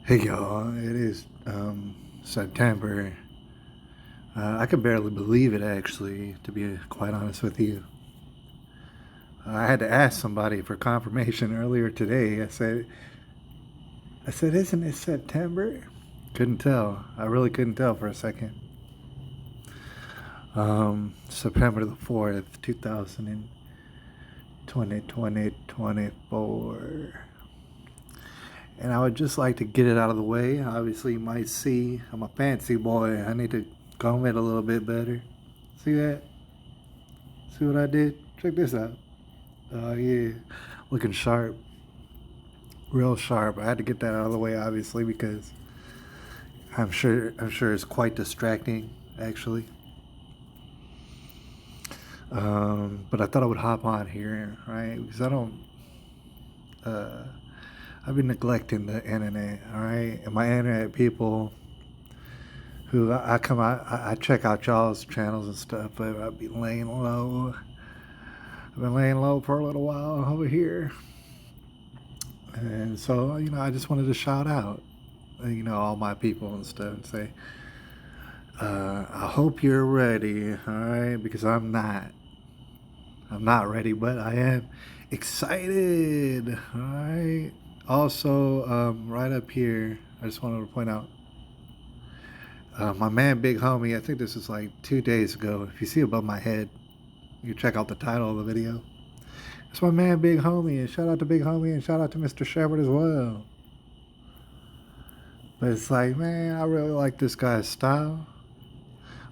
Hey y'all, it is September. I can barely believe it actually, to be quite honest with you. I had to ask somebody for confirmation earlier today. I said, isn't it September? Couldn't tell. I really couldn't tell for a second. September the 4th, 2024. And I would just like to get it out of the way. Obviously, you might see I'm a fancy boy. I need to comb it a little bit better. See that? See what I did? Check this out. Oh, yeah. Looking sharp. Real sharp. I had to get that out of the way, obviously, because I'm sure it's quite distracting, actually. But I thought I would hop on here, right? Because uh, I've been neglecting the internet, all right? And my internet people who I come out, I check out y'all's channels and stuff, but I've been laying low. I've been laying low for a little while over here. And so, I just wanted to shout out, all my people and stuff and say, I hope you're ready, all right? Because I'm not. I'm not ready, but I am excited, all right? Also, right up here, I just wanted to point out, my man, Big Homie, I think this is like 2 days ago. If you see above my head, you check out the title of the video. It's my man, Big Homie, and shout out to Big Homie, and shout out to Mr. Shepard as well. But it's like, man, I really like this guy's style.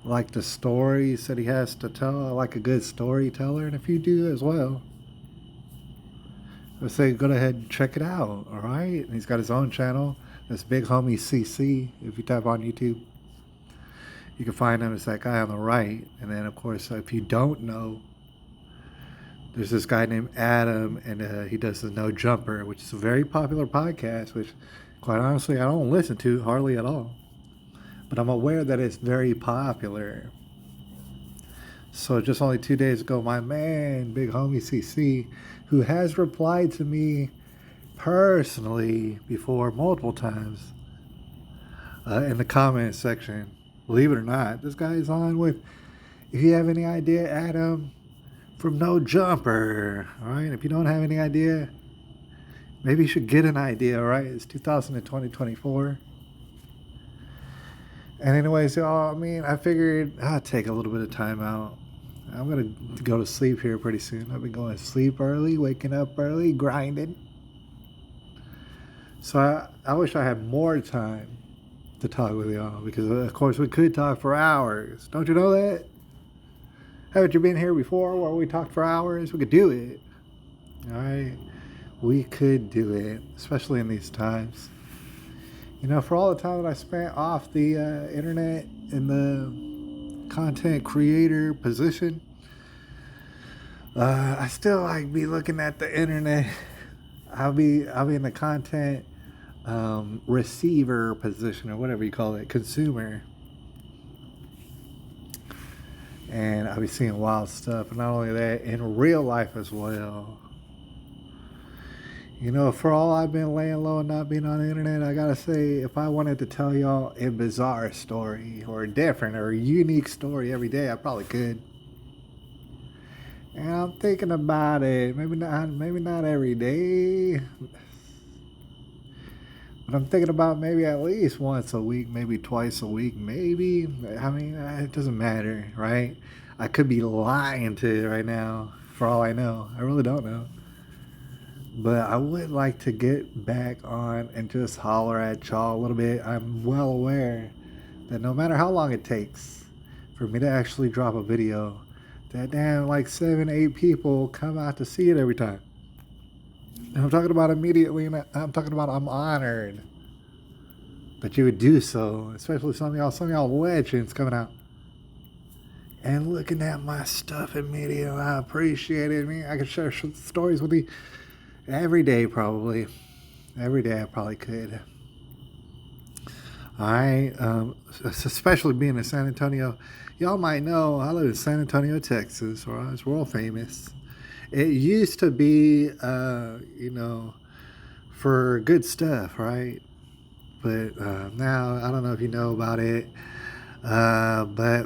I like the stories that he has to tell. I like a good storyteller, and if you do as well, I say go ahead and check it out, all right? And he's got his own channel. That's Big Homie CC. If you type on YouTube, you can find him. It's that guy on the right. And then, of course, if you don't know, there's this guy named Adam, and he does the No Jumper, which is a very popular podcast, which, quite honestly, I don't listen to hardly at all. But I'm aware that it's very popular. So just only 2 days ago, my man, Big Homie CC, who has replied to me personally before multiple times in the comment section, believe it or not, this guy is on with, if you have any idea, Adam, from No Jumper, all right? If you don't have any idea, maybe you should get an idea, all right? It's 2024. And anyways, I figured I'd take a little bit of time out. I'm going to go to sleep here pretty soon. I've been going to sleep early, waking up early, grinding. So I wish I had more time to talk with y'all because, of course, we could talk for hours. Don't you know that? Haven't you been here before where we talked for hours? We could do it. All right? We could do it, especially in these times. For all the time that I spent off the internet in the content creator position, I still like be looking at the internet. I'll be in the content receiver position or whatever you call it, consumer, and I'll be seeing wild stuff. And not only that, in real life as well. For all I've been laying low and not being on the internet, I gotta say, if I wanted to tell y'all a bizarre story or a different or a unique story every day, I probably could. And I'm thinking about it. Maybe not every day. But I'm thinking about maybe at least once a week, maybe twice a week, maybe. I mean, it doesn't matter, right? I could be lying to you right now, for all I know. I really don't know. But I would like to get back on and just holler at y'all a little bit. I'm well aware that no matter how long it takes for me to actually drop a video, that damn like 7-8 people come out to see it every time. And I'm talking about immediately, and I'm talking about I'm honored that you would do so, especially some of y'all legends coming out and looking at my stuff immediately. I appreciate it. I can share stories with you every day, probably. Every day I probably could. All right. Especially being in San Antonio. Y'all might know I live in San Antonio, Texas. Right? It's world famous. It used to be, for good stuff, right? But now, I don't know if you know about it, but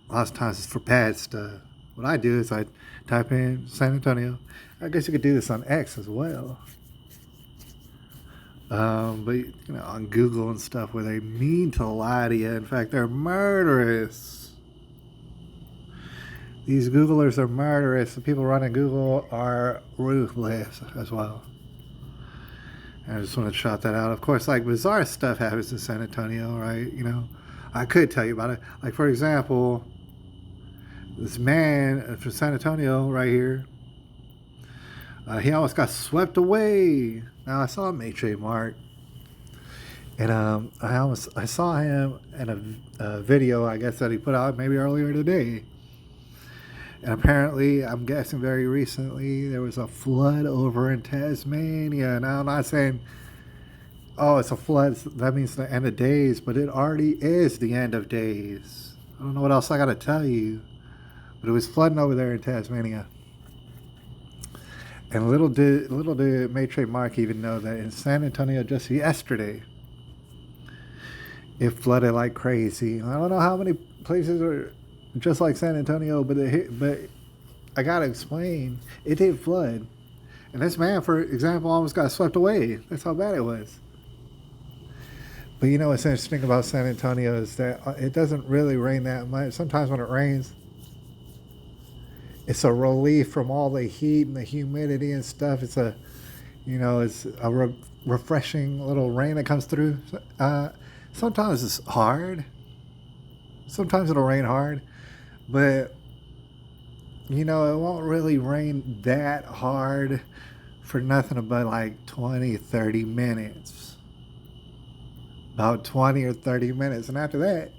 lots of times it's for bad stuff. What I do is I type in San Antonio. I guess you could do this on X as well. But you know, on Google and stuff, where they mean to lie to you. In fact, they're murderous. These Googlers are murderous. The people running Google are ruthless as well. I just want to shout that out. Of course, like bizarre stuff happens in San Antonio, right? You know, I could tell you about it. Like, for example, this man from San Antonio right here, he almost got swept away. Now, I saw Maitre Mark, and I saw him in a video, I guess, that he put out maybe earlier today. And apparently, I'm guessing very recently, there was a flood over in Tasmania. Now, I'm not saying, oh, it's a flood, that means the end of days, but it already is the end of days. I don't know what else I got to tell you, but it was flooding over there in Tasmania. And little did Maitre Mark even know that in San Antonio just yesterday, it flooded like crazy. I don't know how many places are just like San Antonio, but I gotta explain, it did flood. And this man, for example, almost got swept away. That's how bad it was. But you know what's interesting about San Antonio is that it doesn't really rain that much. Sometimes when it rains, it's a relief from all the heat and the humidity and stuff. It's a, you know, it's a refreshing little rain that comes through. Sometimes it's hard. Sometimes it'll rain hard. But, you know, it won't really rain that hard for nothing but like 20, 30 minutes. About 20 or 30 minutes. And after that,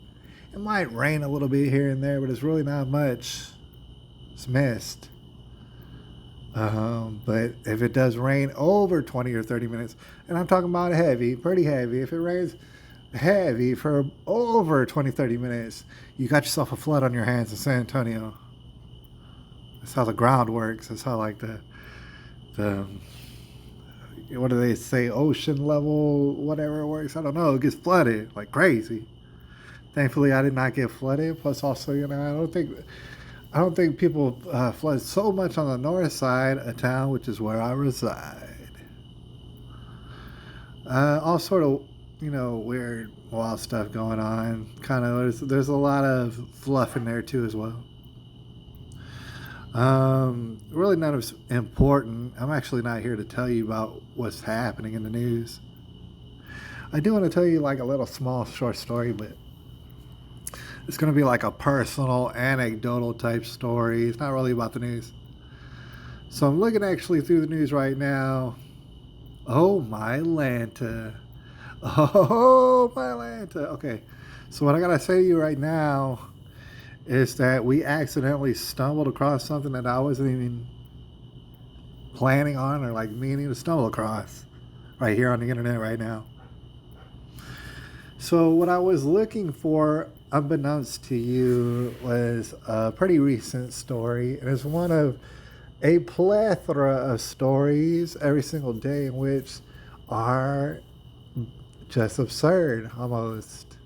it might rain a little bit here and there, but it's really not much. It's mist. But if it does rain over 20 or 30 minutes, and I'm talking about heavy, pretty heavy, if it rains heavy for over 20, 30 minutes, you got yourself a flood on your hands in San Antonio. That's how the ground works. That's how like the what do they say, ocean level, whatever it works. I don't know. It gets flooded like crazy. Thankfully, I did not get flooded. Plus, also, you know, I don't think people flood so much on the north side of town, which is where I reside. All sort of, you know, weird, wild stuff going on. Kind of, there's a lot of fluff in there too as well. Really none of it's important. I'm actually not here to tell you about what's happening in the news. I do want to tell you like a little small short story, but it's going to be like a personal, anecdotal type story. It's not really about the news. So I'm looking actually through the news right now. Oh, my Lanta. Oh, my Lanta. Okay. So what I got to say to you right now is that we accidentally stumbled across something that I wasn't even planning on or like meaning to stumble across right here on the internet right now. So what I was looking for, unbeknownst to you, was a pretty recent story. And it's one of a plethora of stories every single day in which are just absurd almost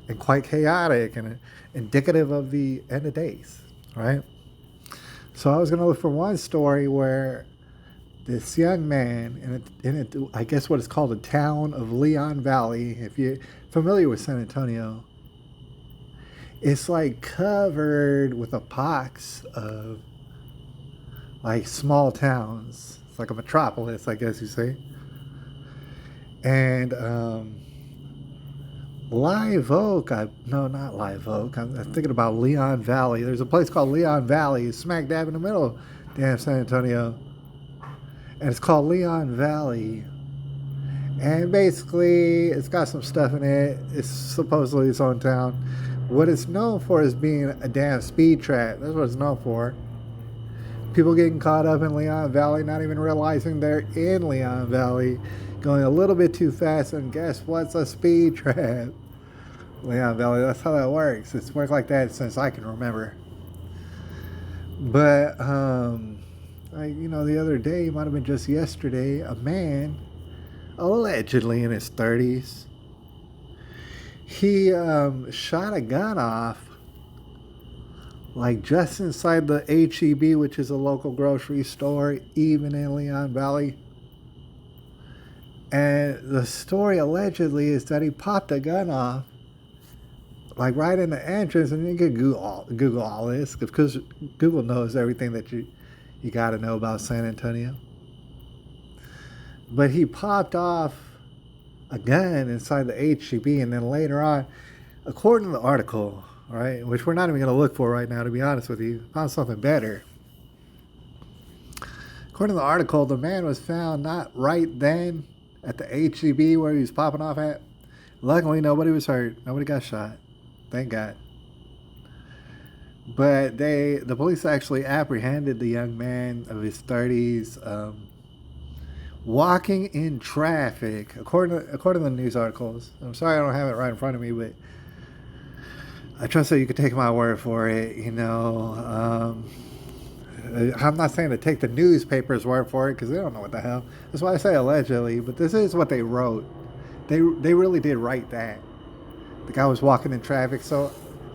and quite chaotic and indicative of the end of days, right? So I was going to look for one story where this young man in I guess what is called the town of Leon Valley. If you're familiar with San Antonio, it's like covered with a pox of like small towns. It's like a metropolis, I guess you say. And Live Oak, no, not Live Oak. I'm thinking about Leon Valley. There's a place called Leon Valley, smack dab in the middle of damn San Antonio. And it's called Leon Valley. And basically, it's got some stuff in it. It's supposedly its own town. What it's known for is being a damn speed trap. That's what it's known for. People getting caught up in Leon Valley, not even realizing they're in Leon Valley, going a little bit too fast, and guess what's a speed trap? Leon Valley, that's how that works. It's worked like that since I can remember. But, the other day, it might have been just yesterday, a man allegedly in his 30s. He shot a gun off like just inside the HEB, which is a local grocery store, even in Leon Valley. And the story allegedly is that he popped a gun off like right in the entrance, and you can Google all this because Google knows everything that you got to know about San Antonio. But he popped off a gun inside the HEB, and then later on, according to the article, right, which we're not even going to look for right now, to be honest with you, found something better. According to the article, the man was found not right then at the HEB where he was popping off at. Luckily, nobody was hurt. Nobody got shot. Thank God. But the police actually apprehended the young man of his 30s, walking in traffic, according to the news articles. I'm sorry I don't have it right in front of me, but I trust that you can take my word for it. You know, I'm not saying to take the newspaper's word for it because they don't know what the hell. That's why I say allegedly, but this is what they wrote. They really did write that. The guy was walking in traffic. So,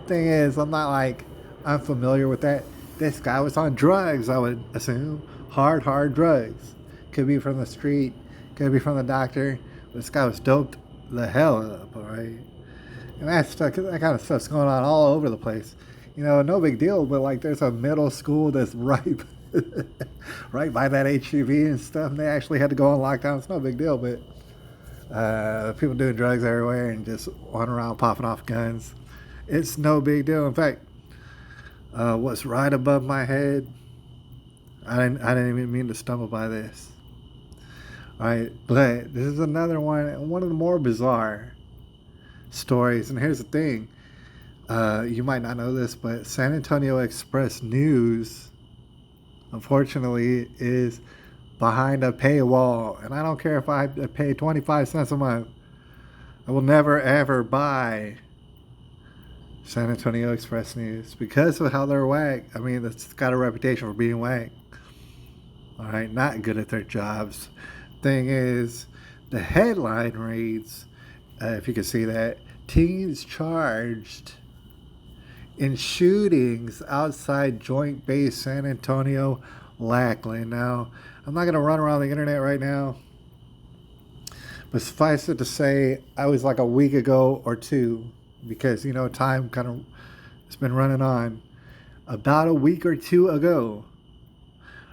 thing is, I'm not like unfamiliar with that. This guy was on drugs, I would assume. Hard drugs. Could be from the street, could be from the doctor. This guy was doped the hell up, all right? And that kind of stuff's going on all over the place. You know, no big deal, but like there's a middle school that's right by that HEB and stuff, and they actually had to go on lockdown. It's no big deal, but people doing drugs everywhere and just wandering around popping off guns. It's no big deal. In fact, what's right above my head, I didn't even mean to stumble by this. All right, but this is another one of the more bizarre stories. And here's the thing. You might not know this, but San Antonio Express News, unfortunately, is behind a paywall. And I don't care if I pay 25 cents a month. I will never, ever buy San Antonio Express News because of how they're whack. I mean, it's got a reputation for being whack. All right, not good at their jobs. Thing is, the headline reads, if you can see that, teens charged in shootings outside Joint Base San Antonio, Lackland. Now, I'm not going to run around the internet right now, but suffice it to say, I was like a week ago or two, because, you know, time kind of, it's been running on. About a week or two ago,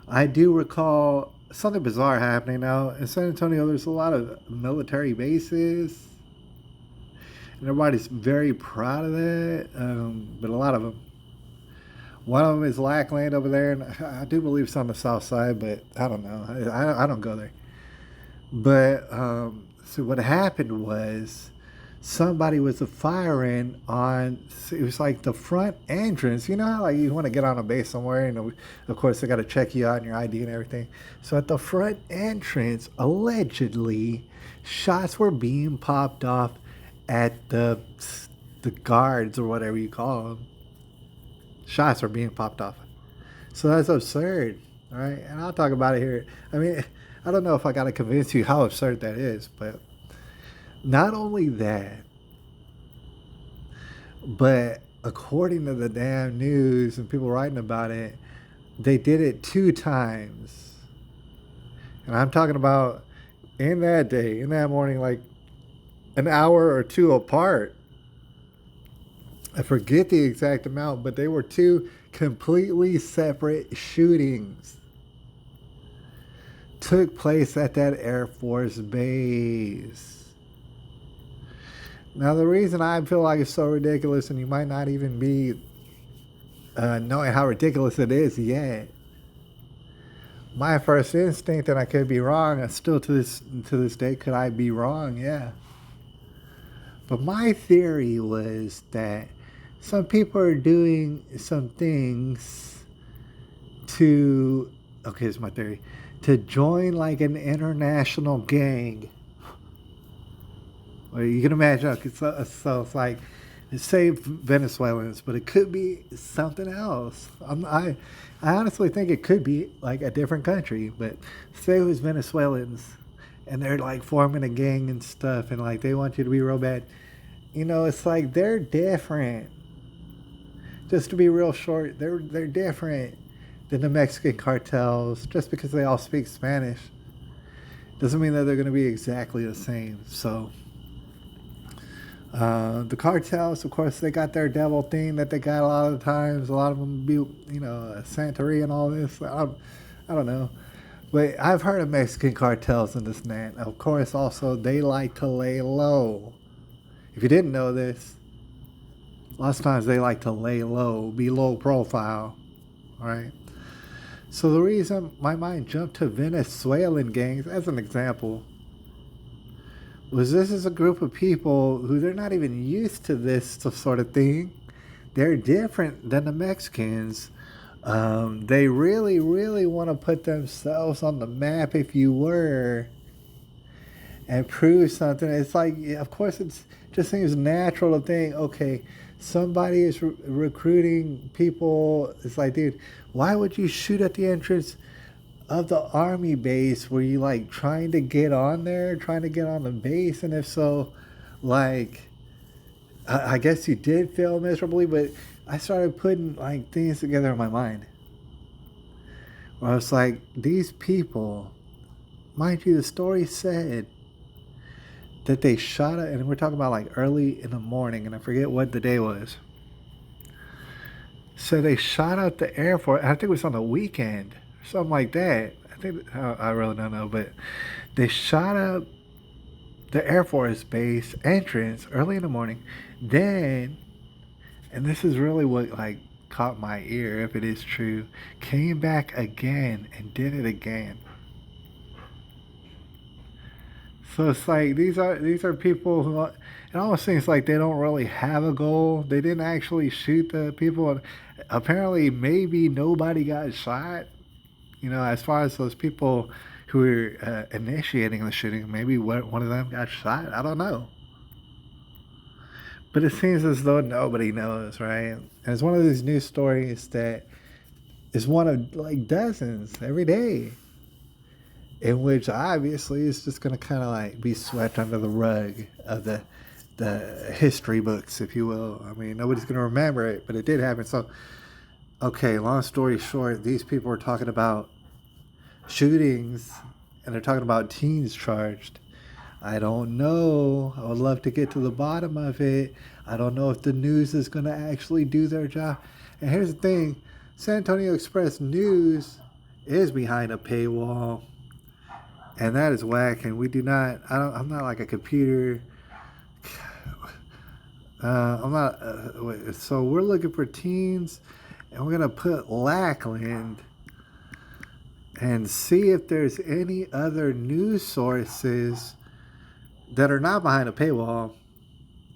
I do recall something bizarre happening. Now, in San Antonio, there's a lot of military bases, and everybody's very proud of that, but a lot of them. One of them is Lackland over there, and I do believe it's on the south side, but I don't know. I don't go there. But so what happened was somebody was firing on, it was like the front entrance. You know how like you want to get on a base somewhere, and of course they got to check you out and your ID and everything. So at the front entrance, allegedly, shots were being popped off at the guards or whatever you call them. Shots are being popped off. So that's absurd, all right? And I'll talk about it here. I mean, I don't know if I got to convince you how absurd that is, but not only that, but according to the damn news and people writing about it, they did it 2 times. And I'm talking about in that day, in that morning, like an hour or 2 apart. I forget the exact amount, but they were 2 completely separate shootings. Took place at that Air Force base. Now, the reason I feel like it's so ridiculous, and you might not even be knowing how ridiculous it is yet, my first instinct, and I could be wrong, and still to this day, could I be wrong? Yeah. But my theory was that some people are doing some things to, okay, here's my theory, to join like an international gang. Well, you can imagine, so it's like, say Venezuelans, but it could be something else. I honestly think it could be like a different country, but say it was Venezuelans and they're like forming a gang and stuff, and like they want you to be real bad. It's like they're different. Just to be real short, they're different than the Mexican cartels. Just because they all speak Spanish doesn't mean that they're going to be exactly the same. So the cartels, of course, they got their devil thing that they got a lot of the times. A lot of them be, Santeria and all this. I don't know. But I've heard of Mexican cartels and this and that. Of course, also, they like to lay low. If you didn't know this, lots of times they like to lay low, be low profile. All right. So the reason my mind jumped to Venezuelan gangs as an example was this is a group of people who they're not even used to this sort of thing. They're different than the Mexicans. They really, really want to put themselves on the map, if you were, and prove something. It's like, of course, it just seems natural to think, okay, somebody is recruiting people. It's like, dude, why would you shoot at the entrance of the army base? Were you like trying to get on there, trying to get on the base? And if so, like, I guess you did fail miserably, but I started putting like things together in my mind. Where I was like, these people, mind you, the story said that they shot it, and we're talking about like early in the morning, and I forget what the day was. So they shot out the Air Force. I think it was on the weekend, something like that. I really don't know, but they shot up the Air Force Base entrance early in the morning. Then, and this is really what like caught my ear, if it is true, came back again and did it again. So it's like these are people who, it almost seems like they don't really have a goal. They didn't actually shoot the people. Apparently, maybe nobody got shot. As far as those people who were initiating the shooting, maybe one of them got shot. I don't know. But it seems as though nobody knows, right? And it's one of these news stories that is one of like dozens every day, in which obviously is just going to kind of like be swept under the rug of the history books, if you will. I mean, nobody's going to remember it, but it did happen. So, okay, long story short, these people are talking about shootings, and they're talking about teens charged. I don't know. I would love to get to the bottom of it. I don't know if the news is going to actually do their job. And here's the thing. San Antonio Express News is behind a paywall. And that is whack. And we do not, I'm not like a computer. I'm not, so we're looking for teens. And we're going to put Lackland and see if there's any other news sources that are not behind a paywall.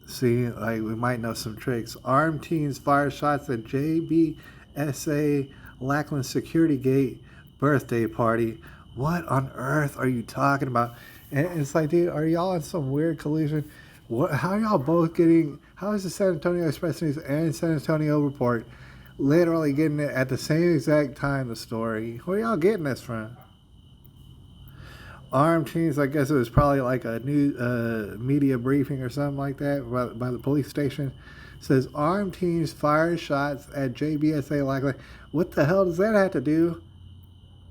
See, like we might know some tricks. Armed teens fire shots at JBSA Lackland Security Gate birthday party. What on earth are you talking about? And it's like, dude, are y'all in some weird collusion? How are y'all both getting? How is the San Antonio Express News and San Antonio Report literally getting it at the same exact time? The story. Where y'all getting this from? Armed teens, I guess it was probably like a new media briefing or something like that by the police station. Says armed teens fire shots at JBSA Lackland. What the hell does that have to do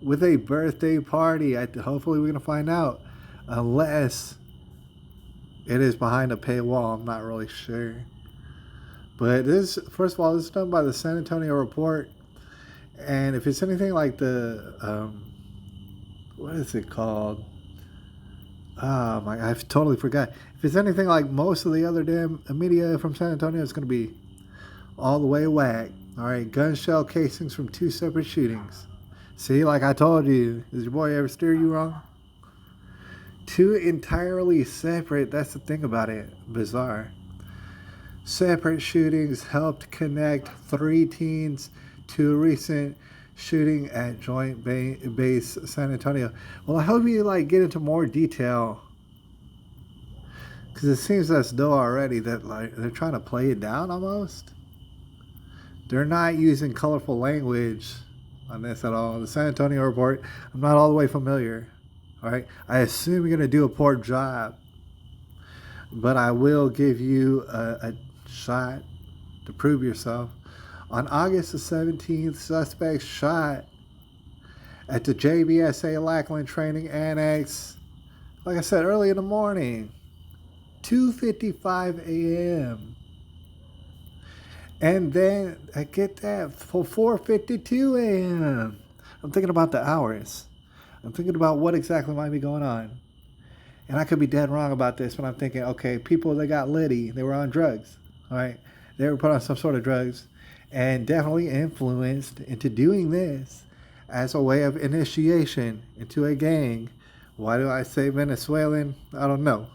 with a birthday party? Hopefully we're going to find out. Unless it is behind a paywall. I'm not really sure. But this, first of all, this is done by the San Antonio Report. And if it's anything like the... what is it called? Oh my! I've totally forgot. If it's anything like most of the other damn media from San Antonio, it's going to be all the way whack. All right, gun shell casings from 2 separate shootings. See, like I told you, does your boy ever steer you wrong? 2 entirely separate. That's the thing about it. Bizarre. Separate shootings helped connect 3 teens to a recent shooting at Joint Base San Antonio. Well, I hope you like get into more detail, because it seems as though already that like they're trying to play it down almost. They're not using colorful language on this at all. The San Antonio Report, I'm not all the way familiar. All right. I assume you're going to do a poor job, but I will give you a shot to prove yourself. On August the 17th, suspects shot at the JBSA Lackland Training Annex, like I said, early in the morning, 2:55 a.m. And then, I get that, for 4:52 a.m. I'm thinking about the hours. I'm thinking about what exactly might be going on. And I could be dead wrong about this, but I'm thinking, okay, people that got litty, they were on drugs, all right? They were put on some sort of drugs and definitely influenced into doing this as a way of initiation into a gang. Why do I say Venezuelan? I don't know.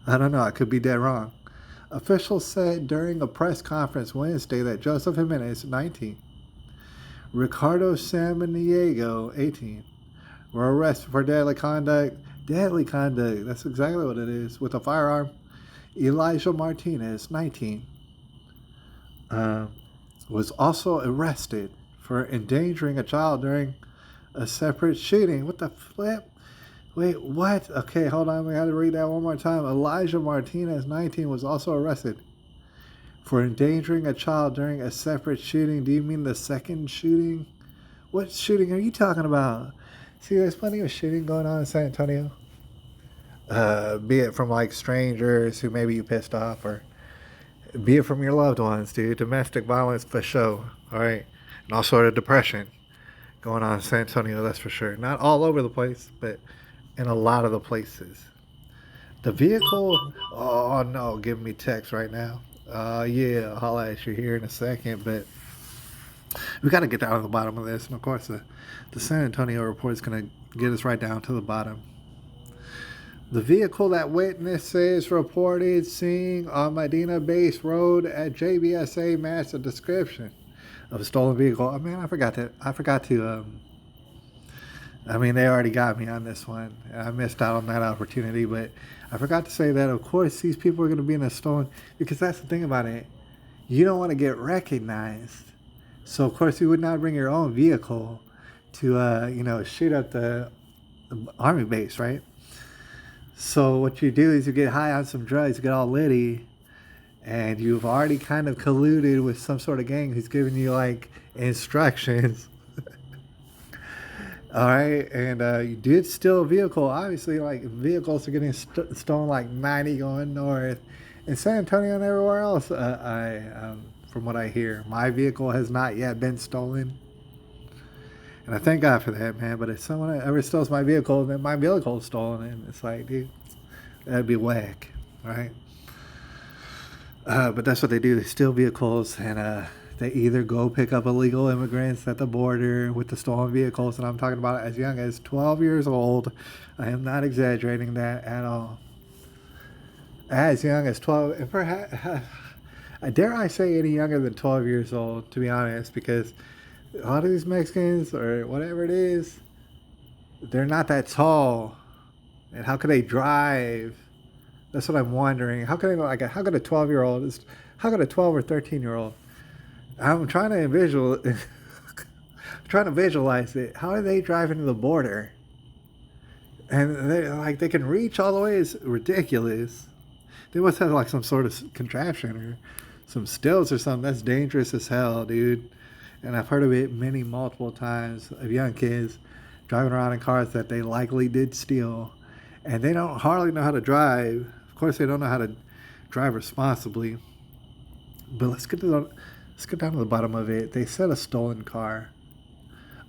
I could be dead wrong. Officials said during a press conference Wednesday that Joseph Jimenez, 19, Ricardo Samaniego, 18, were arrested for deadly conduct. Deadly conduct, that's exactly what it is, with a firearm. Elijah Martinez, 19, was also arrested for endangering a child during a separate shooting. What the flip? Wait, what? Okay, hold on. We got to read that one more time. Elijah Martinez, 19, was also arrested for endangering a child during a separate shooting. Do you mean the second shooting? What shooting are you talking about? See, there's plenty of shooting going on in San Antonio. Be it from like strangers who maybe you pissed off, or be it from your loved ones, dude. Domestic violence for sure. All right. And all sort of depression going on in San Antonio, that's for sure. Not all over the place, but in a lot of the places. The vehicle, oh no, giving me text right now. Yeah, I'll holla at you here in a second, but we got to get down to the bottom of this. And of course, the San Antonio report is going to get us right down to the bottom. The vehicle that witnesses reported seeing on Medina Base Road at JBSA matched the description of a stolen vehicle. I mean, I forgot to. I mean, they already got me on this one. I missed out on that opportunity, but I forgot to say that, of course, these people are going to be in a stolen, because that's the thing about it. You don't want to get recognized. So, of course, you would not bring your own vehicle to, shoot up the Army base, right? So what you do is you get high on some drugs, you get all litty, and you've already kind of colluded with some sort of gang who's giving you, like, instructions. All right, and you did steal a vehicle. Obviously, like, vehicles are getting stolen like 90 going north in San Antonio and everywhere else. From what I hear, my vehicle has not yet been stolen, and I thank God for that, man. But if someone ever steals my vehicle, then my vehicle is stolen, and it's like, dude, that'd be whack, right? But that's what they do. They steal vehicles, and they either go pick up illegal immigrants at the border with the stolen vehicles, and I'm talking about as young as 12 years old. I am not exaggerating that at all. As young as 12, and perhaps, dare I say any younger than 12 years old, to be honest, because a lot of these Mexicans, or whatever it is, they're not that tall. And how could they drive? That's what I'm wondering. How could how could a 12-year-old, how could a 12 or 13-year-old, I'm trying to visualize it. How are they driving to the border? And they can reach all the way. It's ridiculous. They must have like some sort of contraption or some stilts or something. That's dangerous as hell, dude. And I've heard of it multiple times of young kids driving around in cars that they likely did steal, and they don't hardly know how to drive. Of course, they don't know how to drive responsibly. But let's get down to the bottom of it. They said a stolen car,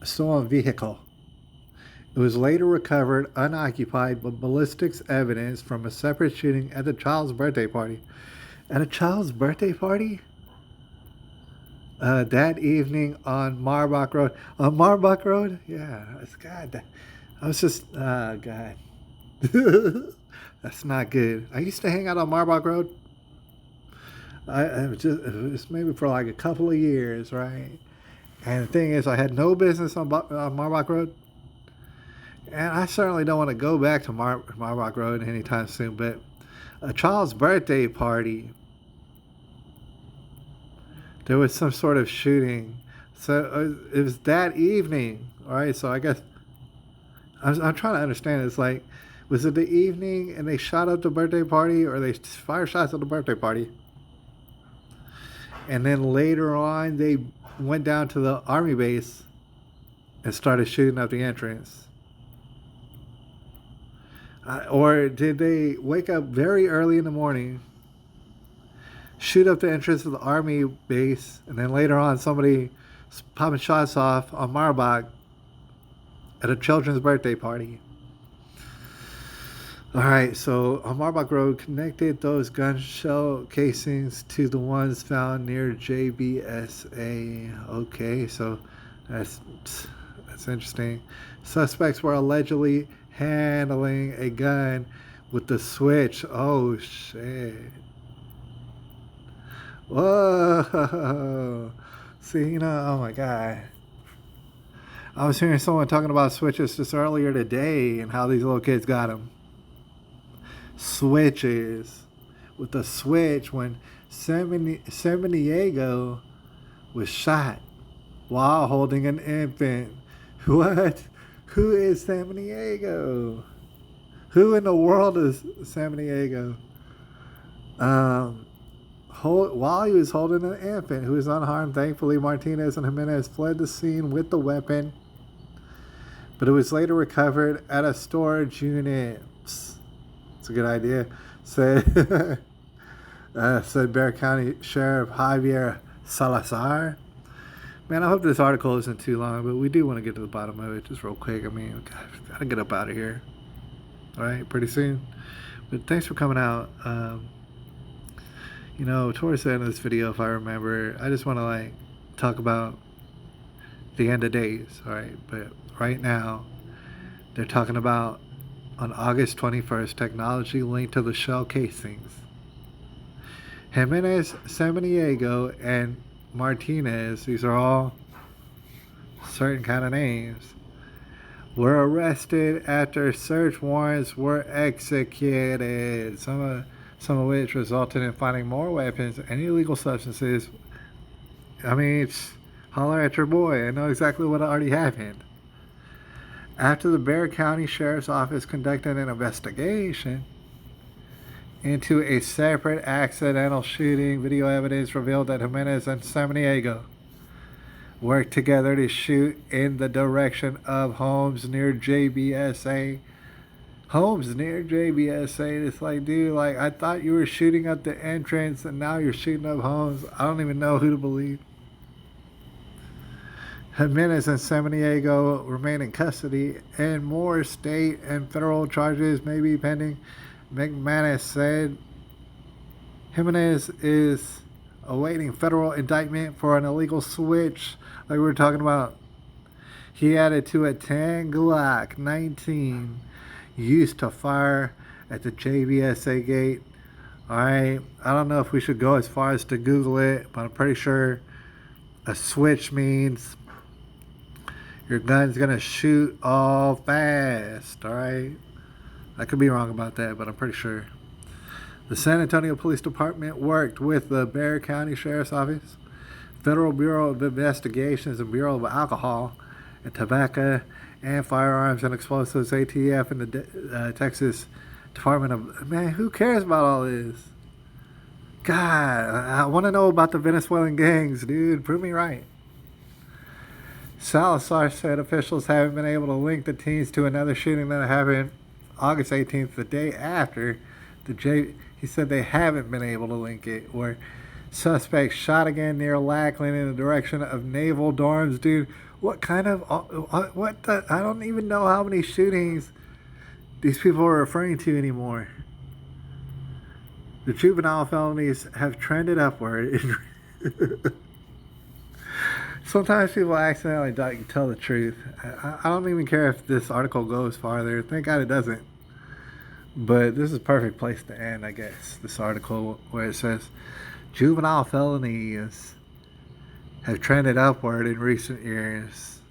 a stolen vehicle. It was later recovered unoccupied with ballistics evidence from a separate shooting at the child's birthday party. At a child's birthday party? That evening on Marbach Road. On Marbach Road? Yeah, it's God. I was just, God. That's not good. I used to hang out on Marbach Road. It was maybe for like a couple of years, right? And the thing is, I had no business on Marbach Road. And I certainly don't want to go back to Marbach Road anytime soon. But a child's birthday party, there was some sort of shooting. So it was that evening, all right? So I guess I'm trying to understand. It's like, was it the evening and they shot up the birthday party, or they fire shots at the birthday party, and then later on they went down to the army base and started shooting up the entrance? Or did they wake up very early in the morning, shoot up the entrance of the army base, and then later on somebody popping shots off on Marbach at a children's birthday party? Alright, so on Marbach Road connected those gun shell casings to the ones found near JBSA. Okay, so that's interesting. Suspects were allegedly handling a gun with the switch. Oh shit. Whoa. See, oh my god. I was hearing someone talking about switches just earlier today and how these little kids got them. Switches. With the switch when San Diego was shot while holding an infant. What? Who is San Diego? Who in the world is San Diego? While he was holding an infant who was unharmed, thankfully Martinez and Jimenez fled the scene with the weapon, but it was later recovered at a storage unit. Psst. It's a good idea, said Bexar County Sheriff Javier Salazar. Man, I hope this article isn't too long, but we do want to get to the bottom of it just real quick. I mean, gotta get up out of here. All right, pretty soon. But thanks for coming out. Towards the end of this video, if I remember, I just want to talk about the end of days. All right, but right now, they're talking about on August 21st, technology linked to the shell casings. Jimenez, San Diego, and Martinez, these are all certain kind of names, were arrested after search warrants were executed, some of which resulted in finding more weapons and illegal substances. I mean, holler at your boy. I know exactly what already happened. After the Bexar County Sheriff's Office conducted an investigation into a separate accidental shooting, video evidence revealed that Jimenez and San Diego worked together to shoot in the direction of homes near JBSA. Homes near JBSA. It's like, dude, I thought you were shooting up the entrance and now you're shooting up homes. I don't even know who to believe. Jimenez and San Diego remain in custody, and more state and federal charges may be pending. McManus said Jimenez is awaiting federal indictment for an illegal switch, like we were talking about. He added to a 10 Glock 19 used to fire at the JBSA gate. Alright, I don't know if we should go as far as to Google it, but I'm pretty sure a switch means your gun's gonna shoot all fast. Alright, I could be wrong about that, but I'm pretty sure. The San Antonio Police Department worked with the Bexar County Sheriff's Office, Federal Bureau of Investigations, and Bureau of Alcohol and Tobacco and Firearms and Explosives, ATF, and the Texas Department of... Man, who cares about all this? God, I want to know about the Venezuelan gangs, dude. Prove me right. Salazar said officials haven't been able to link the teens to another shooting that happened August 18th, the day after he said they haven't been able to link it, where suspects shot again near Lackland in the direction of Naval Dorms. Dude, what kind of... I don't even know how many shootings these people are referring to anymore. The juvenile felonies have trended upward. Sometimes people accidentally tell the truth. I don't even care if this article goes farther. Thank God it doesn't. But this is a perfect place to end, I guess. This article where it says, juvenile felonies have trended upward in recent years.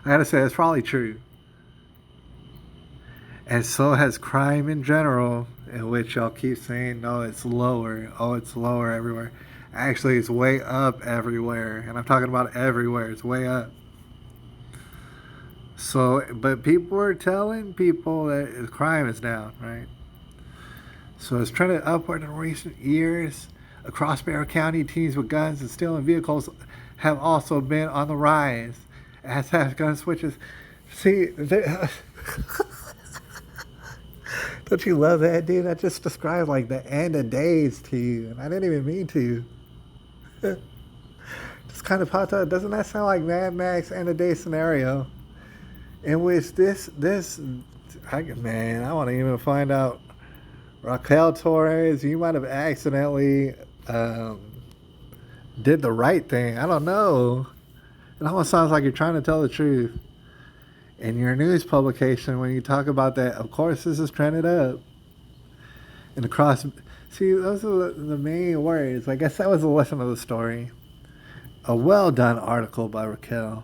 I gotta say, that's probably true. And so has crime in general, in which y'all keep saying, no, it's lower. Oh, it's lower everywhere. Actually, it's way up everywhere. And I'm talking about everywhere. It's way up. So So, but people were telling people that crime is down, right? So it's trended upward in recent years. Across Bear County, teens with guns and stealing vehicles have also been on the rise, as have gun switches. See, don't you love that, dude? I just described like the end of days to you, and I didn't even mean to. Just kind of popped up. Doesn't that sound like Mad Max end of day scenario? In which man, I want to even find out. Raquel Torres, you might have accidentally did the right thing. I don't know. It almost sounds like you're trying to tell the truth. In your news publication, when you talk about that, of course, this is trended up. And across, see, those are the main words. I guess that was the lesson of the story. A well done article by Raquel.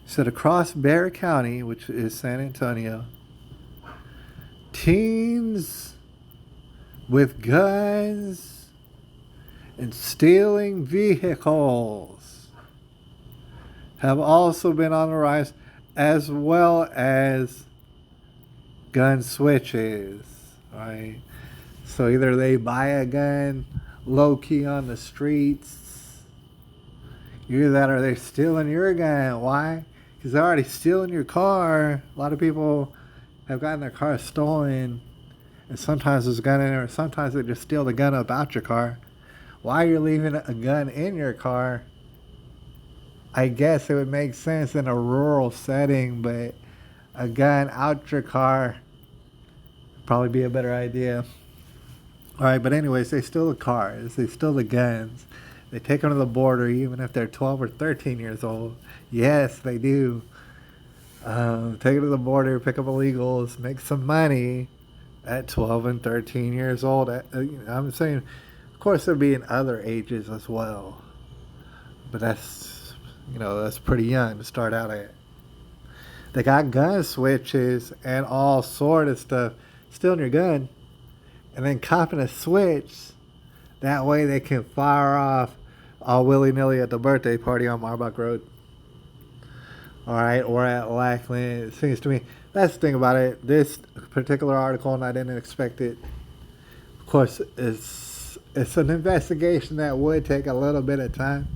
Said across Bear County, which is San Antonio, teens with guns and stealing vehicles have also been on the rise, as well as gun switches, right? So either they buy a gun low key on the streets, either that or they're stealing your gun. Why? Because they're already stealing your car. A lot of people have gotten their car stolen, and sometimes there's a gun in there, sometimes they just steal the gun about your car. Why you're leaving a gun in your car, I guess it would make sense in a rural setting, but a gun out your car would probably be a better idea. Alright, but anyways, they steal the cars, they steal the guns, they take them to the border even if they're 12 or 13 years old. Yes, they do. Take it to the border, pick up illegals, make some money at 12 and 13 years old. I'm saying, of course, there'll be in other ages as well. But that's pretty young to start out at. They got gun switches and all sort of stuff. Stealing your gun and then copping a switch. That way they can fire off all willy-nilly at the birthday party on Marbach Road. All right, or at Lackland. It seems to me that's the thing about it. This particular article, and I didn't expect it. Of course, it's an investigation that would take a little bit of time,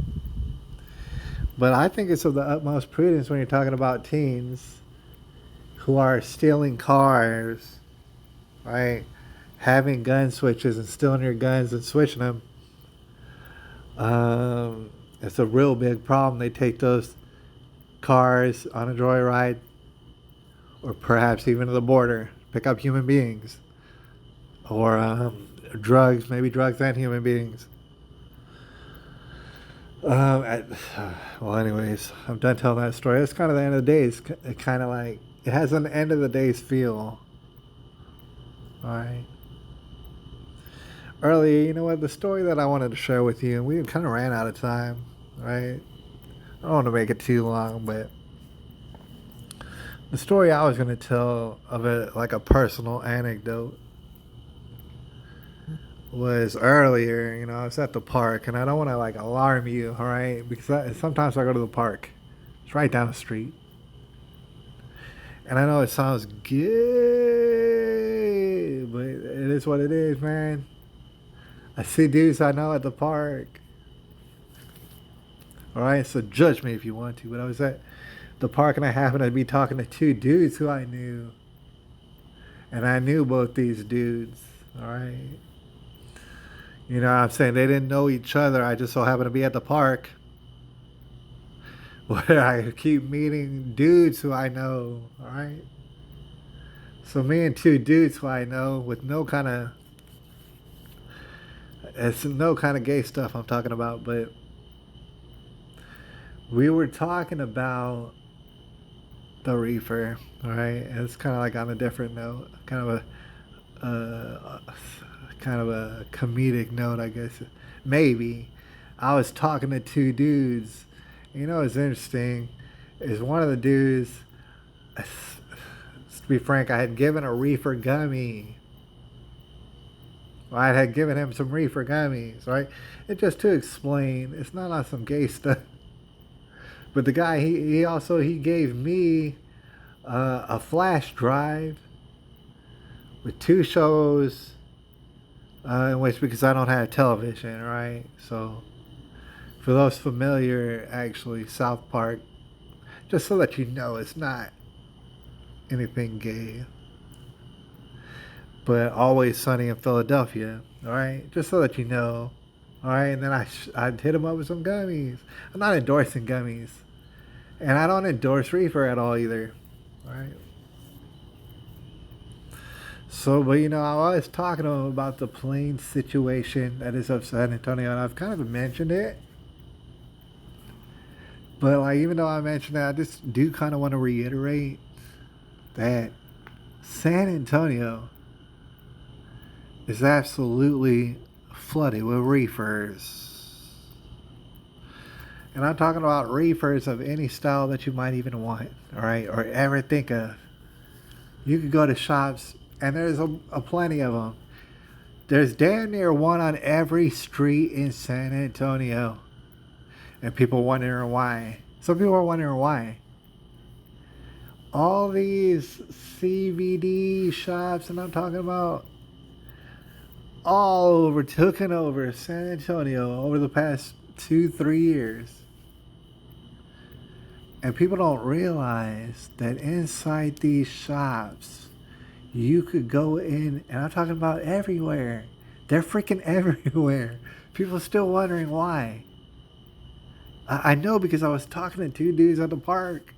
but I think it's of the utmost prudence when you're talking about teens who are stealing cars, right? Having gun switches and stealing your guns and switching them. It's a real big problem. They take those cars on a joyride, or perhaps even to the border, pick up human beings, or drugs, maybe drugs and human beings. Well, anyways, I'm done telling that story. It's kind of the end of the day. It's kind of like, it has an end of the days feel. All right. Earlier, you know what, the story that I wanted to share with you, and we kind of ran out of time, right? I don't want to make it too long, but the story I was going to tell of it, like a personal anecdote, was earlier. I was at the park, and I don't want to like alarm you, all right? Because sometimes I go to the park. It's right down the street. And I know it sounds good, but it is what it is, man. I see dudes I know at the park. Alright, so judge me if you want to, but I was at the park and I happened to be talking to two dudes who I knew. And I knew both these dudes, alright? You know what I'm saying? They didn't know each other. I just so happened to be at the park where I keep meeting dudes who I know, alright? So me and two dudes who I know with it's no kind of gay stuff I'm talking about, but we were talking about the Reefer, all right? And it's kind of like on a different note, kind of a comedic note, I guess. Maybe. I was talking to two dudes. What's interesting is one of the dudes, to be frank, I had given a Reefer gummy. I had given him some Reefer gummies, right? And just to explain, it's not on some gay stuff. But the guy, he gave me a flash drive with 2 shows, in which, because I don't have television, right? So for those familiar, actually, South Park, just so that you know, it's not anything gay, but Always Sunny in Philadelphia, all right? Just so that you know, all right? And then I'd hit him up with some gummies. I'm not endorsing gummies, and I don't endorse Reefer at all either, all right? So, but I was talking to him about the plane situation that is of San Antonio, and I've kind of mentioned it. But like, even though I mentioned that, I just do kind of want to reiterate that San Antonio is absolutely flooded with reefers. And I'm talking about reefers of any style that you might even want, all right, or ever think of. You could go to shops, and there's a plenty of them. There's damn near one on every street in San Antonio. And people wondering why. Some people are wondering why. All these CBD shops, and I'm talking about all over, taken over San Antonio over the past 2-3 years. And people don't realize that inside these shops, you could go in, and I'm talking about everywhere. They're freaking everywhere. People are still wondering why. I know, because I was talking to 2 dudes at the park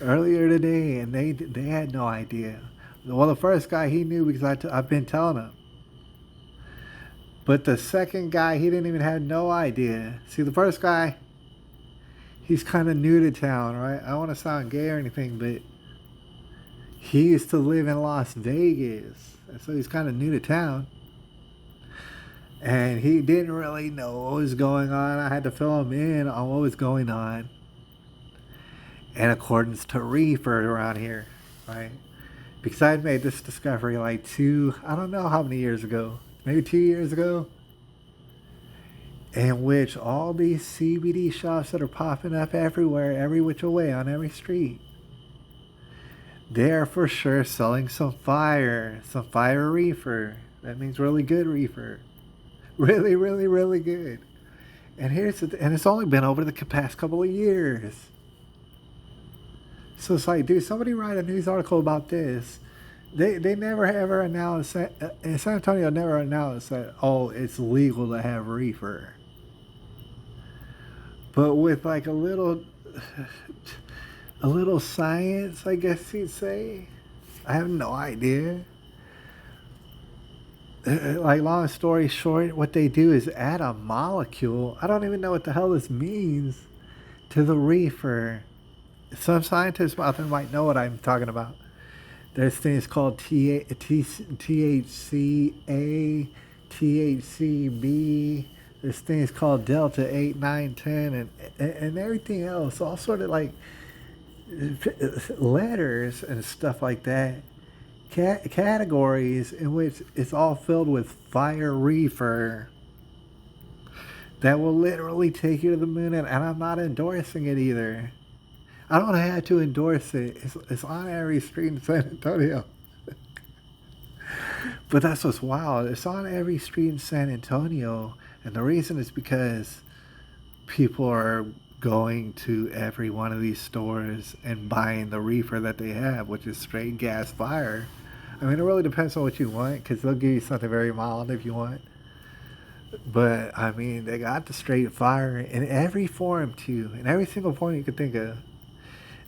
earlier today, and they had no idea. Well, the first guy, he knew because I've been telling him. But the second guy, he didn't even have no idea. See, the first guy, he's kind of new to town, right? I don't want to sound gay or anything, but he used to live in Las Vegas, and so he's kind of new to town. And he didn't really know what was going on. I had to fill him in on what was going on in accordance to Reefer around here, right? Because I had made this discovery like I don't know how many years ago, maybe 2 years ago, in which all these CBD shops that are popping up everywhere, every which way, on every street, they are for sure selling some fire reefer. That means really good reefer. Really, really, really good. And and it's only been over the past couple of years. So it's like, dude, somebody write a news article about this. They never ever announced that, and San Antonio never announced that, oh, it's legal to have reefer. But with like a little science, I guess you'd say. I have no idea. Like, long story short, what they do is add a molecule. I don't even know what the hell this means to the reefer. Some scientists out there might know what I'm talking about. There's things called THCA, THCB. There's things called Delta 8, 9, 10, and everything else. All sort of like letters and stuff like that. Categories in which it's all filled with fire reefer that will literally take you to the moon, and I'm not endorsing it either. I don't have to endorse it. It's on every street in San Antonio. But that's what's wild. It's on every street in San Antonio, and the reason is because people are going to every one of these stores and buying the reefer that they have, which is straight gas fire. I mean, it really depends on what you want, because they'll give you something very mild if you want. But, I mean, they got the straight fire in every form, too. In every single form you could think of.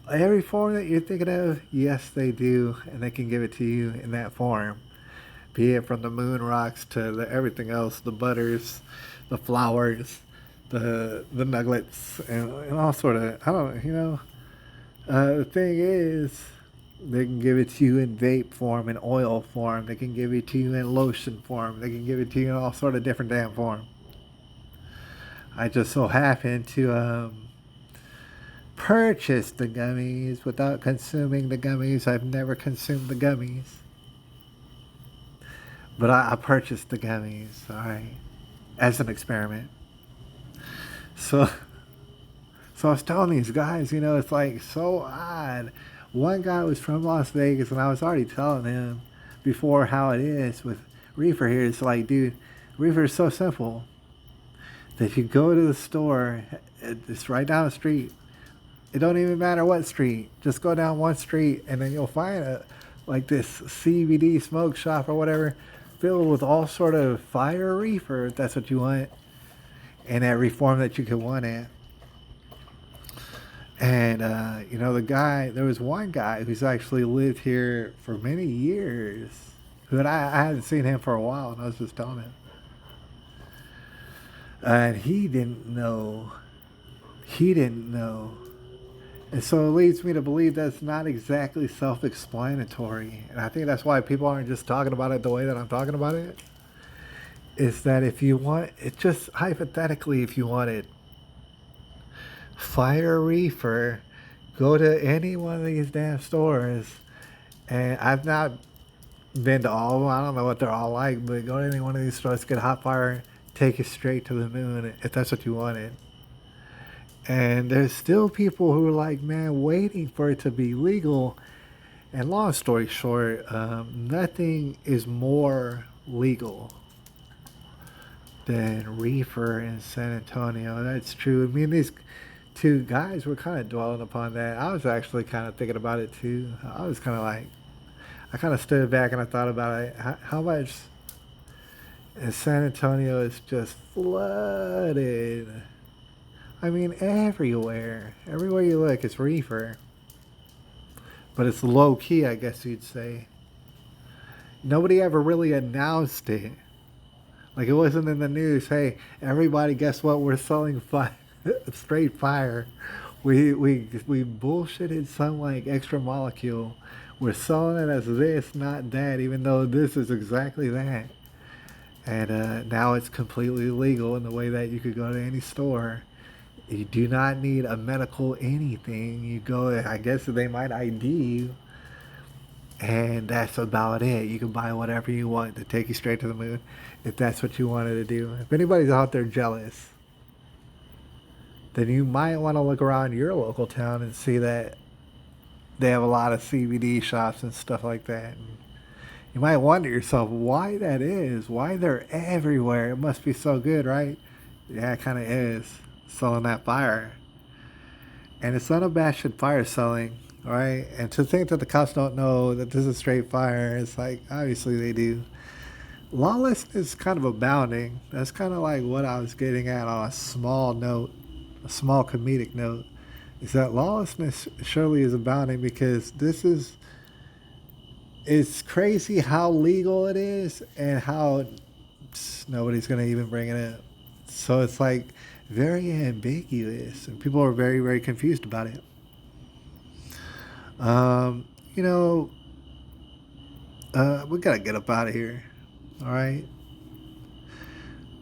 Every form that you're thinking of, yes, they do. And they can give it to you in that form. Be it from the moon rocks to everything else, the butters, the flowers, the nuggets, and all sort of, I don't know, the thing is, they can give it to you in vape form, in oil form. They can give it to you in lotion form. They can give it to you in all sort of different damn form. I just so happen to purchase the gummies without consuming the gummies. I've never consumed the gummies. But I purchased the gummies, all right, as an experiment. So So I was telling these guys, it's like so odd. One guy was from Las Vegas, and I was already telling him before how it is with Reefer here. It's like, dude, Reefer is so simple that if you go to the store, it's right down the street. It don't even matter what street. Just go down one street, and then you'll find like this CBD smoke shop or whatever, filled with all sort of fire reefer, if that's what you want, in every form that you could want it. And there was one guy who's actually lived here for many years, who I hadn't seen him for a while, and I was just telling him, and he didn't know. He didn't know. And so it leads me to believe that's not exactly self-explanatory. And I think that's why people aren't just talking about it the way that I'm talking about it. Is that if you want, it just hypothetically, if you wanted fire reefer, go to any one of these damn stores. And I've not been to all of them. I don't know what they're all like, but go to any one of these stores, get hot fire, take it straight to the moon if that's what you wanted. And there's still people who are like, man, waiting for it to be legal. And long story short, nothing is more legal than reefer in San Antonio. That's true. I mean, these two guys were kind of dwelling upon that. I was actually kind of thinking about it too. I was kind of like, I kind of stood back and I thought about it. How much in San Antonio is just flooded. I mean, everywhere. Everywhere you look, it's reefer. But it's low key, I guess you'd say. Nobody ever really announced it. Like, it wasn't in the news. Hey, everybody, guess what? We're selling straight fire. We bullshitted some, like, extra molecule. We're selling it as this, not that, even though this is exactly that. And now it's completely legal in the way that you could go to any store. You do not need a medical anything. You go, I guess they might ID you, and that's about it. You can buy whatever you want to take you straight to the moon, if that's what you wanted to do. If anybody's out there jealous, then you might want to look around your local town and see that they have a lot of CBD shops and stuff like that. And you might wonder yourself why that is, why they're everywhere. It must be so good, right? Yeah, it kind of is. Selling that fire, and it's unabashed fire selling, right? And to think that the cops don't know that this is straight fire, it's like, obviously they do. Lawlessness is kind of abounding. That's kind of like what I was getting at on a small note, a small comedic note, is that lawlessness surely is abounding, because it's crazy how legal it is and how nobody's going to even bring it up. So it's like very ambiguous, and people are very, very confused about it. We gotta get up out of here, all right?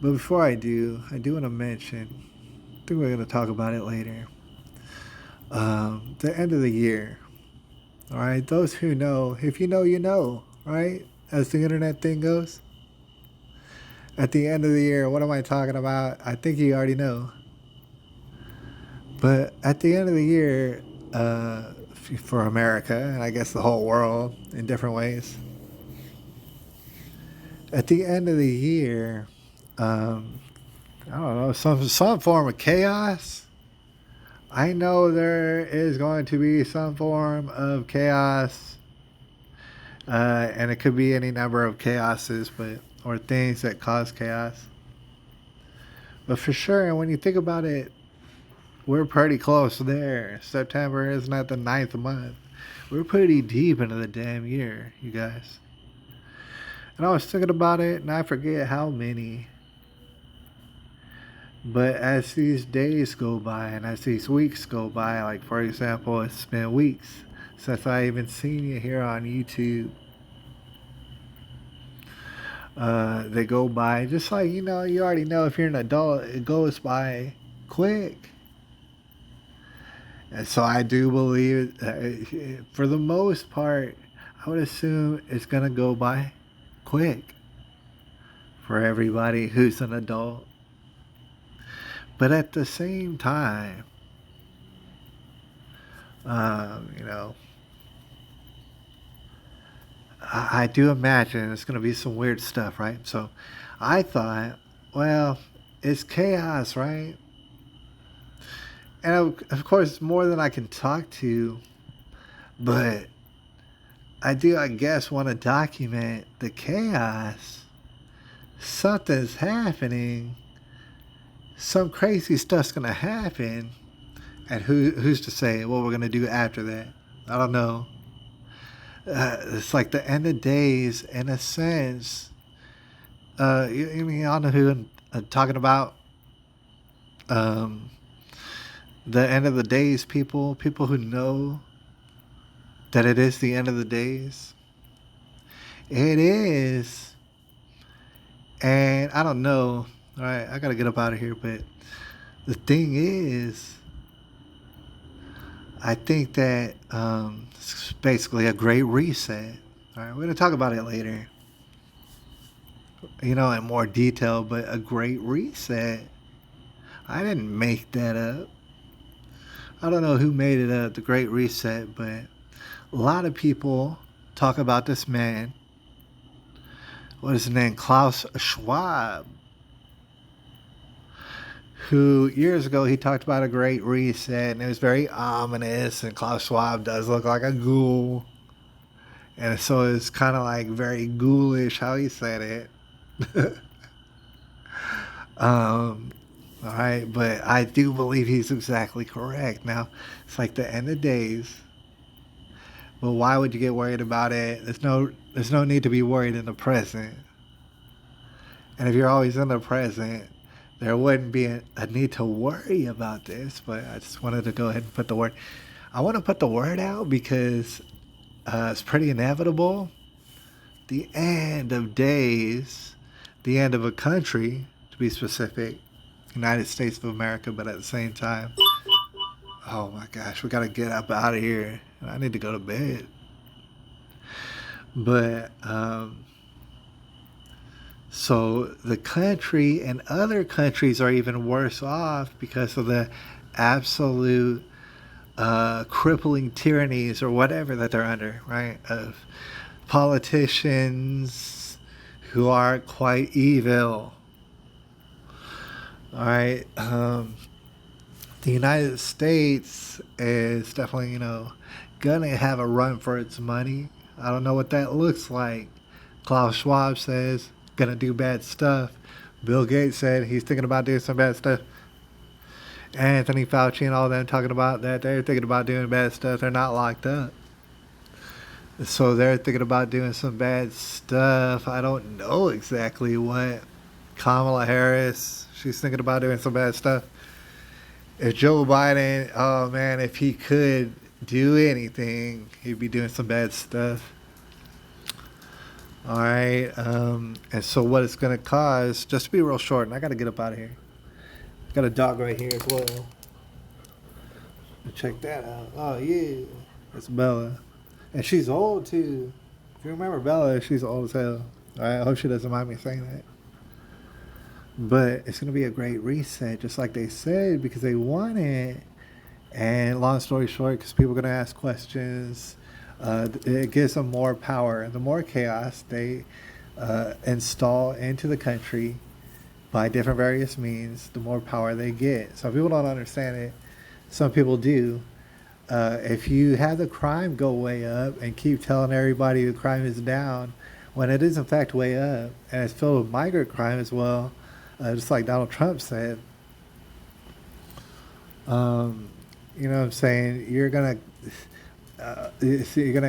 But before I do want to mention, I think we're gonna talk about it later. The end of the year, all right? Those who know, if you know, you know, right? As the internet thing goes. At the end of the year, what am I talking about? I think you already know. But at the end of the year, for America, and I guess the whole world in different ways, at the end of the year, I don't know, some form of chaos. I know there is going to be some form of chaos, and it could be any number of chaoses, or things that cause chaos. But for sure, when you think about it, we're pretty close there. September is not the 9th month. We're pretty deep into the damn year, you guys. And I was thinking about it, and I forget how many. But as these days go by, and as these weeks go by, like for example, it's been weeks since I even seen you here on YouTube. They go by just like, you already know, if you're an adult, it goes by quick. And so I do believe, for the most part, I would assume it's going to go by quick for everybody who's an adult. But at the same time, You know, I do imagine it's going to be some weird stuff, right? So I thought, well, it's chaos, right? And of course, more than I can talk to, but I do, I guess, want to document the chaos. Something's happening. Some crazy stuff's going to happen. And who's to say what we're going to do after that? I don't know. It's like the end of days, in a sense. You mean, y'all know who I'm talking about? Um, the end of the days people who know that it is the end of the days. It is. And I don't know. All right, I got to get up out of here. But the thing is, I think that it's basically a great reset. All right, we're going to talk about it later, in more detail, but a great reset. I didn't make that up. I don't know who made it up, the great reset, but a lot of people talk about this man. What is his name? Klaus Schwab, who years ago he talked about a great reset, and it was very ominous, and Klaus Schwab does look like a ghoul. And so it's kind of like very ghoulish how he said it. um, all right, but I do believe he's exactly correct. Now, it's like the end of days. But why would you get worried about it? There's no need to be worried in the present. And if you're always in the present, there wouldn't be a need to worry about this. But I just wanted to go ahead and put the word. I want to put the word out because it's pretty inevitable. The end of days, the end of a country, to be specific, United States of America, but at the same time, oh my gosh, we got to get up out of here. I need to go to bed. But, so the country and other countries are even worse off because of the absolute crippling tyrannies or whatever that they're under, right? Of politicians who are quite evil. All right. The United States is definitely, gonna have a run for its money. I don't know what that looks like. Klaus Schwab says gonna do bad stuff. Bill Gates said he's thinking about doing some bad stuff. Anthony Fauci and all them talking about that they're thinking about doing bad stuff. They're not locked up, so they're thinking about doing some bad stuff. I don't know exactly what. Kamala Harris, she's thinking about doing some bad stuff. If Joe Biden, oh man, if he could do anything, he'd be doing some bad stuff. All right. And so what it's going to cause, just to be real short, and I got to get up out of here. Got a dog right here as well. Check that out. Oh, yeah. That's Bella. And she's old, too. If you remember Bella, she's old as hell. All right. I hope she doesn't mind me saying that. But it's going to be a great reset, just like they said, because they want it. And long story short, because people are going to ask questions, it gives them more power. The more chaos they install into the country by different various means, the more power they get. So people don't understand it. Some people do. If you have the crime go way up and keep telling everybody the crime is down, when it is in fact way up, and it's filled with migrant crime as well, just like Donald Trump said, you know what I'm saying? You're gonna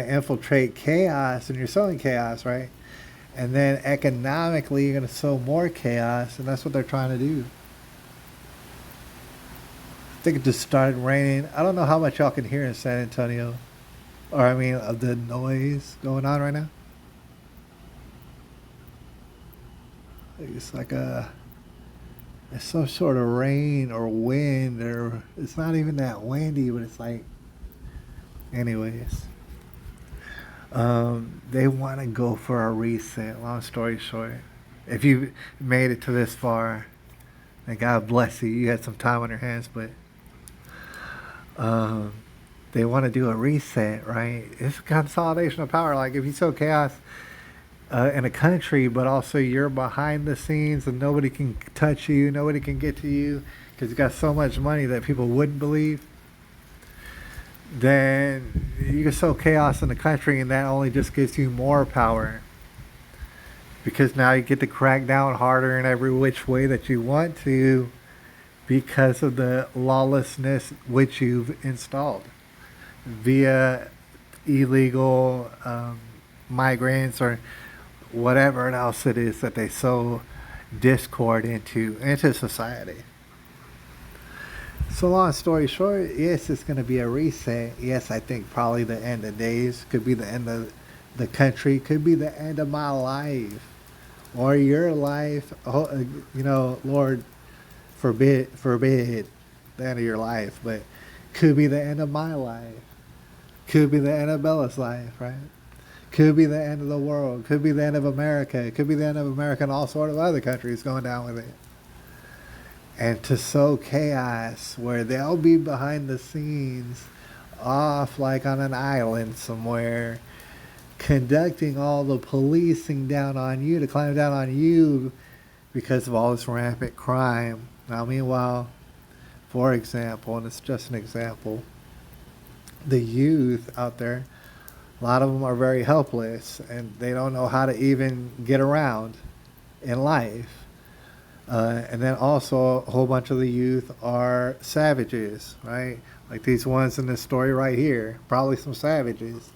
infiltrate chaos, and you're sowing chaos, right? And then economically, you're gonna sow more chaos, and that's what they're trying to do. I think it just started raining. I don't know how much y'all can hear in San Antonio, or I mean, of the noise going on right now. It's like it's some sort of rain or wind, or it's not even that windy, but it's like, anyways. They want to go for a reset. Long story short, if you made it to this far, and God bless you, you had some time on your hands, but they want to do a reset, right? It's a consolidation of power. Like if you sow chaos in a country, but also you're behind the scenes and nobody can touch you, nobody can get to you because you got so much money that people wouldn't believe, then you can sow chaos in the country and that only just gives you more power. Because now you get to crack down harder in every which way that you want to because of the lawlessness which you've installed via illegal migrants or whatever else it is that they sow discord into society. So long story short, yes, it's going to be a reset. Yes, I think probably the end of days, could be the end of the country, could be the end of my life or your life. Lord forbid the end of your life, but could be the end of my life, could be the end of Bella's life, right? Could be the end of the world, could be the end of America, it could be the end of America and all sort of other countries going down with it. And to sow chaos where they'll be behind the scenes off like on an island somewhere conducting all the policing down on you to climb down on you because of all this rampant crime. Now meanwhile, for example, and it's just an example, the youth out there, a lot of them are very helpless and they don't know how to even get around in life. And then also a whole bunch of the youth are savages, right? Like these ones in this story right here, probably some savages.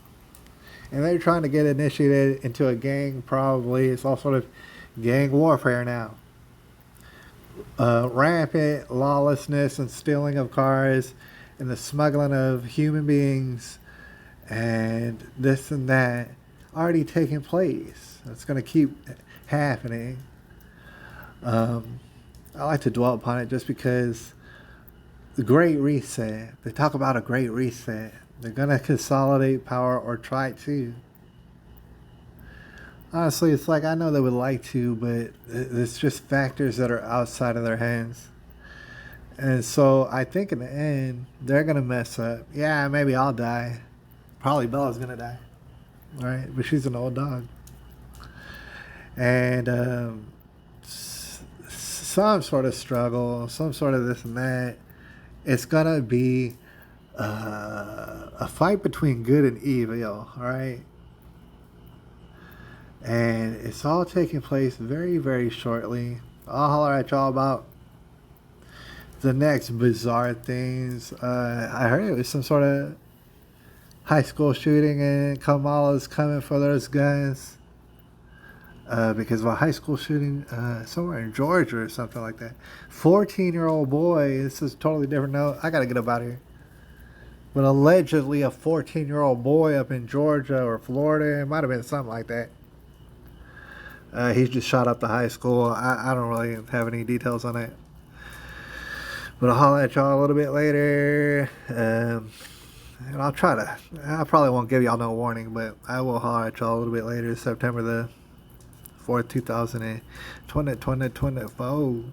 And they're trying to get initiated into a gang, probably. It's all sort of gang warfare now. Rampant lawlessness and stealing of cars and the smuggling of human beings and this and that already taking place. It's going to keep happening. I like to dwell upon it just because the Great Reset, they talk about a Great Reset. They're going to consolidate power or try to. Honestly, it's like I know they would like to, but it's just factors that are outside of their hands. And so I think in the end, they're going to mess up. Yeah, maybe I'll die. Probably Bella's going to die. Right? But she's an old dog. And some sort of struggle, some sort of this and that. It's going to be a fight between good and evil, all right? And it's all taking place very, very shortly. I'll holler at y'all about the next bizarre things. I heard it was some sort of high school shooting and Kamala's coming for those guns. Because of a high school shooting somewhere in Georgia or something like that. 14-year-old boy, this is a totally different note. I got to get up out of here. But allegedly a 14-year-old boy up in Georgia or Florida, it might have been something like that. He's just shot up the high school. I don't really have any details on that. But I'll holler at y'all a little bit later. And I probably won't give y'all no warning, but I will holler at y'all a little bit later, September the 4th, 2024.